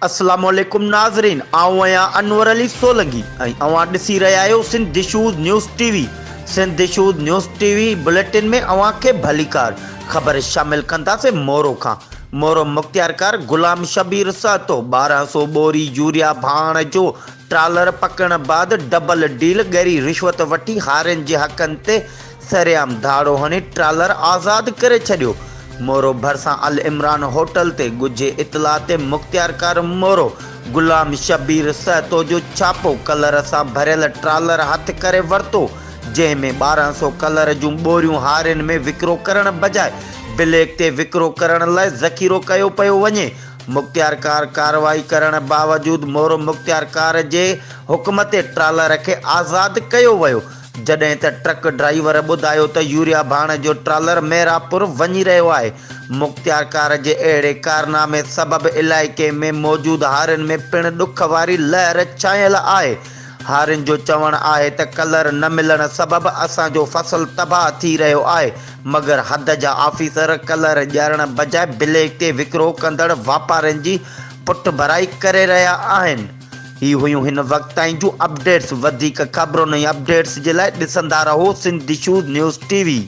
अस्सलाम वालेकुम नाज़रीन, आऊं आहियां अनवर अली सोलंकी ऐं अवां ॾिसी रहिया आहियो सिंध दिशूज़ न्यूज़ टीवी। सिंध दिशूज़ न्यूज़ टीवी बुलेटिन में अवां खे भलीकार ख़बर शामिल कंदासीं। मोरो खां मोरो मुख्तियारकार गुलाम शबीर सातो 1200 बोरी यूरिया भाण जो ट्रालर पकड़ण बाद डबल डील गरी रिश्वत वठी हारियुनि जे हक़नि ते सरेआम धाड़ो हणी ट्रालर आज़ाद करे छॾियो। मोरो भरसां अल इमरान होटल ते गुझे इतला ते मुख्तियारकार मोरो गुलाम शबीर सहतो जो छापो कलर सां भरियल ट्रालर हथ करे वरितो, जंहिंमें 1200 कलर जूं बोरियूं हारियुनि में विकिरो करण बजाए ब्लैक ते विकिरो करण लाइ ज़ख़ीरो कयो पियो वञे। मुख्तियारकार कार्रवाई करण बावजूदि मोरो मुख्तियारकार जे हुक्म ते ट्रालर खे आज़ाद कयो वियो, जॾहिं त ट्रक ड्राइवर ॿुधायो त यूरिया भाण जो ट्रालर मेरापुर वञी रहियो आहे। मुख्तियारकार जे अहिड़े कारनामे सबबि इलाइक़े में मौजूदु हारियुनि में पिणु ॾुख वारी लहर छायल आहे। हारियुनि जो चवणु आहे त कलर न मिलण सबबि असांजो फसल तबाह थी रहियो आहे, मगर हद जा ऑफिसर कलर ॾियण बजाए ब्लैक ते विकिरो कंदड़ वापारियुनि जी पुठ भराई करे रहिया आहिनि। ही हुयूं हिन वक़्त ताईं जूं अपडेट्स। वधीक ख़बरुनि ऐं अपडेट्स जे लाइ ॾिसंदा रहो सिंध दिशूज़ न्यूज़ टीवी।